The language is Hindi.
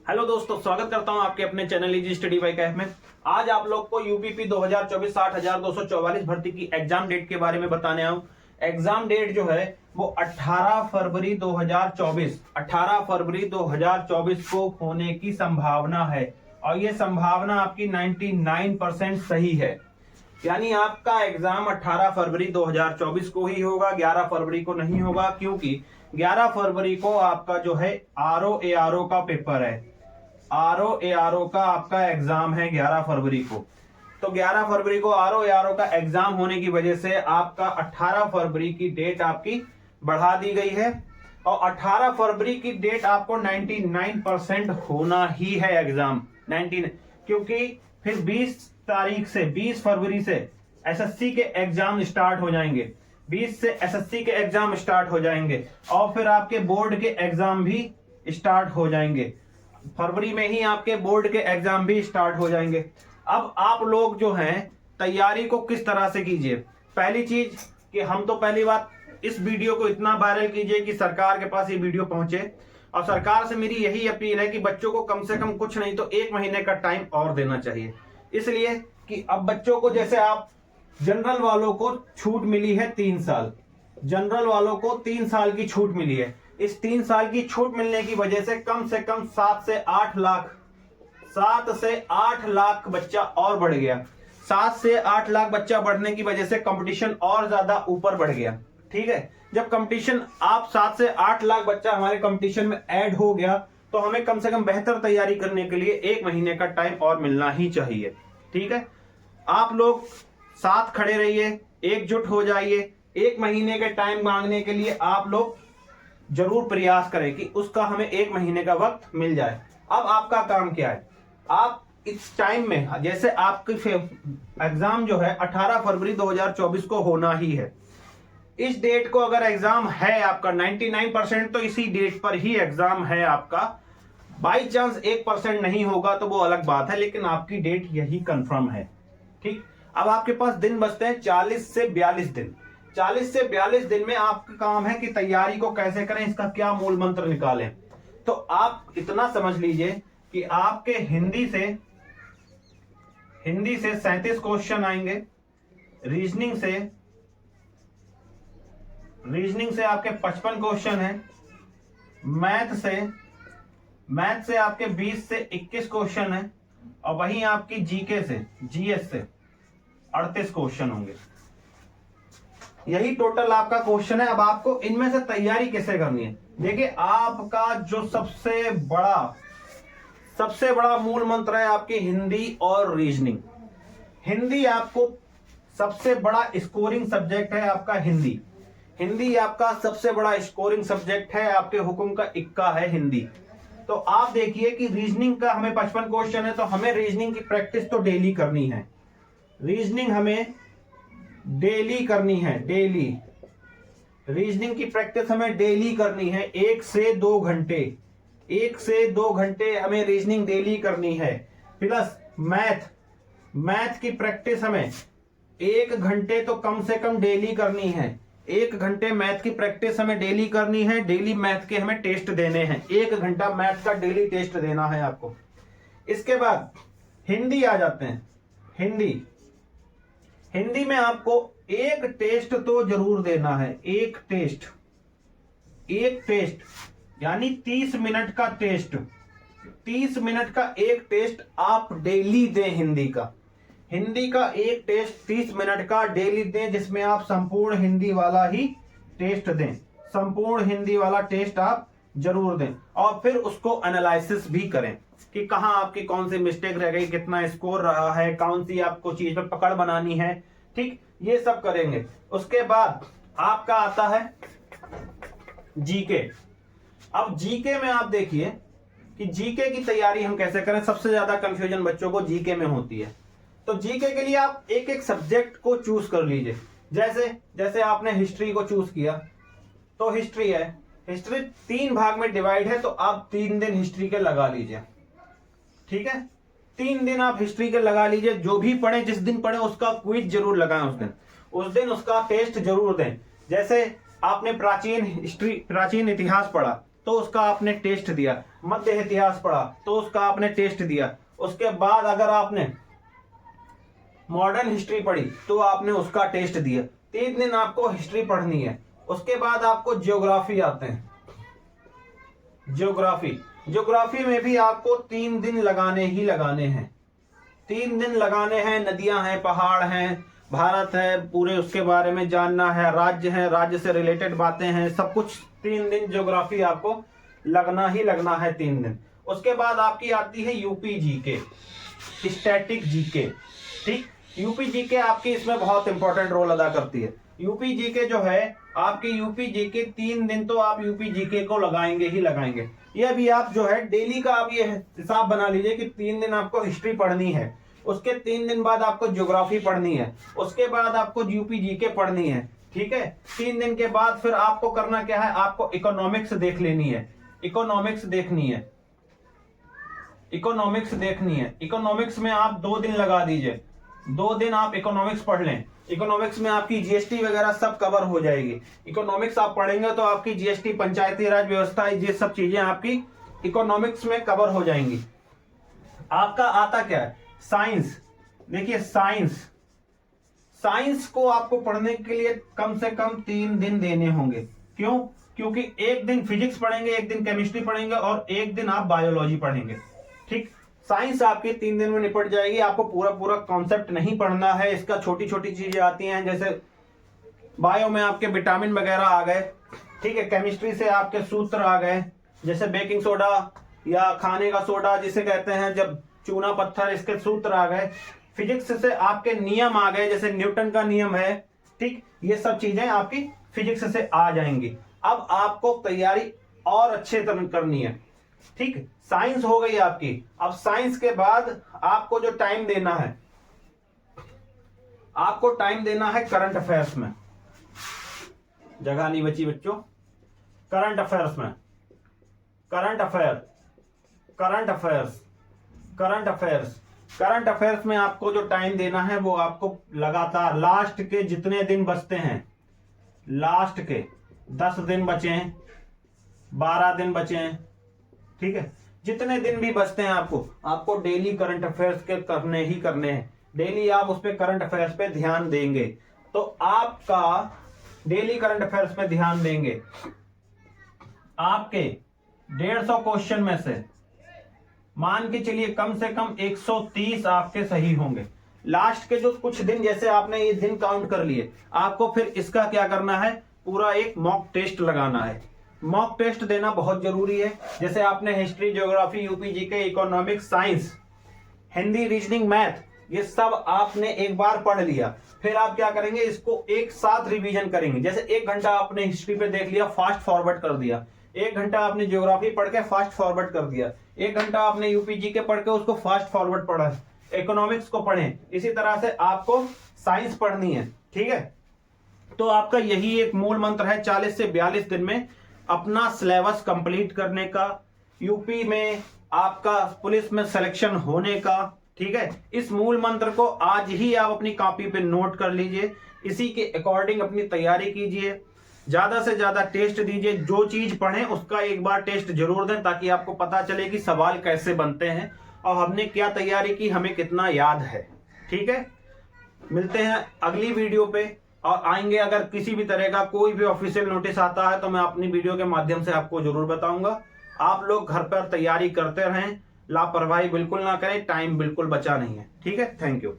हेलो दोस्तों, स्वागत करता हूं आपके अपने channel easy study bye Kaif में। आज आप लोग को यूपीपी 2024 60,244 भर्ती की एग्जाम डेट के बारे में बताने आऊं। एग्जाम डेट जो है वो 18 फरवरी 2024 को होने की संभावना है और ये संभावना आपकी 99% सही है। यानी आपका एग्जाम 18 फरवरी 2024 को ही होगा, 11 फरवरी को नहीं होगा, क्योंकि 11 फरवरी को आपका जो है आरओ एआरओ का पेपर है। आरओ एआरओ का आपका एग्जाम है 11 फरवरी को। तो 11 फरवरी को आरओ एआरओ का एग्जाम होने की वजह से आपका 18 फरवरी की डेट आपकी बढ़ा दी गई है और 18 फरवरी की डेट आपको 99% होना ही है एग्जाम 19, क्योंकि फिर 20 फरवरी से एसएससी के एग्जाम स्टार्ट हो जाएंगे। 20 से एसएससी के एग्जाम स्टार्ट हो जाएंगे और फिर आपके बोर्ड के एग्जाम भी स्टार्ट हो जाएंगे। फरवरी में ही आपके बोर्ड के एग्जाम भी स्टार्ट हो जाएंगे। अब आप लोग जो हैं तैयारी को किस तरह से कीजिए। पहली चीज कि हम तो पहली बात इस वीडियो को इतना वायरल कीजिए कि सरकार के पास ये वीडियो पहुंचे और सरकार से मेरी यही अपील है कि बच्चों को कम से कम कुछ नहीं तो 1 महीने का टाइम और देना चाहिए। इसलिए कि अब बच्चों को जैसे आप जनरल वालों को छूट मिली है 3 साल, जनरल वालों को 3 साल की छूट मिली है। इस 3 साल की छूट मिलने की वजह से कम 7 से 8 लाख बच्चा और बढ़ गया। 7 से 8 लाख बच्चा बढ़ने की वजह से कंपटीशन और ज्यादा ऊपर बढ़ गया। ठीक है, जब कंपटीशन आप 7 से 8 लाख बच्चा हमारे कंपटीशन में ऐड हो गया तो हमें कम से कम बेहतर तैयारी करने के लिए 1 महीने का टाइम और मिलना ही चाहिए। ठीक है, आप लोग साथ खड़े रहिए, एकजुट हो जाइए। 1 महीने के टाइम मांगने के लिए आप लोग जरूर प्रयास करें कि उसका हमें 1 महीने का वक्त मिल जाए। अब आपका काम क्या है, आप इस टाइम में जैसे आपकी एग्जाम जो है 18 फरवरी 2024 को होना ही है। इस डेट को अगर एग्जाम है आपका 99% तो इसी डेट पर ही एग्जाम है आपका। बाई चांस 1% नहीं होगा तो वो अलग बात है, लेकिन आपकी डेट यही कंफर्म है। ठीक, अब आपके पास दिन बचते हैं 40 से 42 दिन। 40 से 42 दिन में आपका काम है कि तैयारी को कैसे करें, इसका क्या मूल मंत्र निकालें। तो आप इतना समझ लीजिए कि आपके हिंदी से 37 क्वेश्चन आएंगे, रीजनिंग से आपके 55 क्वेश्चन हैं, मैथ से आपके 20 से 21 क्वेश्चन हैं और वहीं आपकी जीएस से 38 क्वेश्चन होंगे। यही टोटल आपका क्वेश्चन है। अब आपको इनमें से तैयारी कैसे करनी है, देखिए आपका जो सबसे बड़ा मूल मंत्र है आपकी हिंदी और रीजनिंग। हिंदी आपको सबसे बड़ा स्कोरिंग सब्जेक्ट है आपका हिंदी आपका सबसे बड़ा स्कोरिंग सब्जेक्ट है, आपके हुक्म का इक्का है हिंदी। तो आप देखिए कि रीजनिंग का हमें 55 क्वेश्चन है तो हमें रीजनिंग की प्रैक्टिस तो डेली करनी है। रीजनिंग हमें डेली करनी है, रीजनिंग की प्रैक्टिस हमें डेली करनी है। 1 से 2 घंटे हमें रीजनिंग डेली करनी है। प्लस मैथ की प्रैक्टिस हमें 1 घंटे तो कम से कम डेली करनी है। 1 घंटे मैथ की प्रैक्टिस हमें डेली करनी है। डेली मैथ के हमें टेस्ट देने हैं, 1 घंटा मैथ का डेली टेस्ट देना है आपको। इसके बाद हिंदी आ जाते हैं। हिंदी में आपको 1 टेस्ट तो जरूर देना है। एक टेस्ट यानी 30 मिनट का टेस्ट। 30 मिनट का एक टेस्ट आप डेली दें। हिंदी का एक टेस्ट 30 मिनट का डेली दें, जिसमें आप संपूर्ण हिंदी वाला ही टेस्ट दें। संपूर्ण हिंदी वाला टेस्ट आप जरूर दें और फिर उसको एनालिसिस भी करें कि कहां आपकी कौन सी मिस्टेक रह गई, कितना स्कोर रहा है, कौन सी आपको चीज पर पकड़ बनानी है। ठीक, ये सब करेंगे। उसके बाद आपका आता है जीके। अब जीके में आप देखिए कि जीके की तैयारी हम कैसे करें। सबसे ज्यादा कंफ्यूजन बच्चों को जीके में होती है, तो जीके के लिए आप एक सब्जेक्ट को चूज कर लीजिए। जैसे आपने हिस्ट्री को चूज किया तो हिस्ट्री 3 भाग में डिवाइड है, तो आप 3 दिन हिस्ट्री के लगा लीजिए। ठीक है, 3 दिन आप हिस्ट्री के लगा लीजिए। जो भी पढ़े, जिस दिन पढ़े उसका क्विज जरूर लगाएं। उस दिन उसका टेस्ट जरूर दें। जैसे आपने प्राचीन इतिहास पढ़ा तो उसका आपने टेस्ट दिया, मध्य इतिहास पढ़ा तो उसका आपने टेस्ट दिया, उसके बाद अगर आपने मॉडर्न हिस्ट्री पढ़ी तो आपने उसका टेस्ट दिया। 3 दिन आपको हिस्ट्री पढ़नी है। उसके बाद आपको ज्योग्राफी आते हैं। ज्योग्राफी में भी आपको 3 दिन लगाने ही लगाने हैं। 3 दिन लगाने हैं। नदियां हैं, पहाड़ हैं, भारत है पूरे, उसके बारे में जानना है, राज्य है, राज्य से रिलेटेड बातें हैं, सब कुछ 3 दिन ज्योग्राफी आपको लगना ही लगना है 3 दिन। उसके बाद आपकी आती है यूपी जीके, स्टैटिक जीके। ठीक, यूपी जीके आपकी इसमें बहुत इंपॉर्टेंट रोल अदा करती है। यूपी जीके जो है आपकी, यूपी जीके 3 दिन तो आप यूपी जीके को लगाएंगे ही लगाएंगे। ये भी आप जो है डेली का आप ये हिसाब बना लीजिए कि 3 दिन आपको हिस्ट्री पढ़नी है, उसके 3 दिन बाद आपको ज्योग्राफी पढ़नी है, उसके बाद आपको यूपी जीके पढ़नी है। ठीक है, 3 दिन के बाद फिर आपको करना क्या है, आपको इकोनॉमिक्स देख लेनी है। इकोनॉमिक्स देखनी है, इकोनॉमिक्स देखनी है। इकोनॉमिक्स में आप 2 दिन लगा दीजिए, 2 दिन आप इकोनॉमिक्स पढ़ लें। इकोनॉमिक्स में आपकी जीएसटी वगैरह सब कवर हो जाएगी। इकोनॉमिक्स आप पढ़ेंगे तो आपकी जीएसटी, पंचायती राज व्यवस्था, ये सब चीजें आपकी इकोनॉमिक्स में कवर हो जाएंगी। आपका आता क्या है, साइंस। देखिए साइंस को आपको पढ़ने के लिए कम से कम 3 दिन देने होंगे। क्यों? क्योंकि 1 दिन फिजिक्स पढ़ेंगे, 1 दिन केमिस्ट्री पढ़ेंगे और 1 दिन आप बायोलॉजी पढ़ेंगे। ठीक, साइंस आपकी 3 दिन में निपट जाएगी। आपको पूरा कॉन्सेप्ट नहीं पढ़ना है, इसका छोटी छोटी चीजें आती हैं, जैसे बायो में आपके विटामिन वगैरह आ गए। ठीक है, केमिस्ट्री से आपके सूत्र आ गए, जैसे बेकिंग सोडा या खाने का सोडा जिसे कहते हैं, जब चूना पत्थर, इसके सूत्र आ गए। फिजिक्स से आपके नियम आ गए, जैसे न्यूटन का नियम है। ठीक, ये सब चीजें आपकी फिजिक्स से आ जाएंगी। अब आपको तैयारी और अच्छे तरह करनी है। ठीक, साइंस हो गई आपकी। अब साइंस के बाद आपको जो टाइम देना है, आपको टाइम देना है करंट अफेयर्स में। जगह नहीं बची बच्चों। करंट अफेयर्स में, करंट अफेयर्स में आपको जो टाइम देना है वो आपको लगातार लास्ट के जितने दिन बचते हैं, लास्ट के 10 दिन बचे हैं, 12 दिन बचे हैं, ठीक है, जितने दिन भी बचते हैं आपको डेली करंट अफेयर्स के करने ही करने हैं। डेली आप उस पे करंट अफेयर्स पे ध्यान देंगे तो आपका डेली करंट अफेयर्स पे ध्यान देंगे, आपके 150 क्वेश्चन में से मान के चलिए कम से कम 130 आपके सही होंगे। लास्ट के जो कुछ दिन, जैसे आपने ये दिन काउंट कर लिए, आपको फिर इसका क्या करना है, पूरा एक मॉक टेस्ट लगाना है। मॉक टेस्ट देना बहुत जरूरी है। जैसे आपने history, geography, UP GK, economics, science, Hindi, reasoning, math, ये सब आपने एक बार पढ़ लिया, फिर आप क्या करेंगे, इसको एक साथ रिवीजन करेंगे। जैसे 1 घंटा आपने हिस्ट्री पे देख लिया, फास्ट फॉरवर्ड कर दिया, 1 घंटा आपने ज्योग्राफी पढ़ के फास्ट फॉरवर्ड कर दिया, 1 घंटा आपने यूपीजी के पढ़ के उसको फास्ट फॉरवर्ड पढ़ा, इकोनॉमिक्स को पढ़ें। इसी तरह से आपको साइंस पढ़नी है। ठीक है, तो आपका यही एक मूल मंत्र है, 40 से 42 दिन में अपना सिलेबस कंप्लीट करने का, यूपी में आपका पुलिस में सिलेक्शन होने का। ठीक है, इस मूल मंत्र को आज ही आप अपनी कॉपी पे नोट कर लीजिए, इसी के अकॉर्डिंग अपनी तैयारी कीजिए, ज्यादा से ज्यादा टेस्ट दीजिए। जो चीज पढ़ें उसका एक बार टेस्ट जरूर दें, ताकि आपको पता चले कि सवाल कैसे बनते हैं और हमने क्या तैयारी की, हमें कितना याद है। ठीक है, मिलते हैं अगली वीडियो पे और आएंगे, अगर किसी भी तरह का कोई भी ऑफिशियल नोटिस आता है तो मैं अपनी वीडियो के माध्यम से आपको जरूर बताऊंगा। आप लोग घर पर तैयारी करते रहें, लापरवाही बिल्कुल ना करें, टाइम बिल्कुल बचा नहीं है। ठीक है, थैंक यू।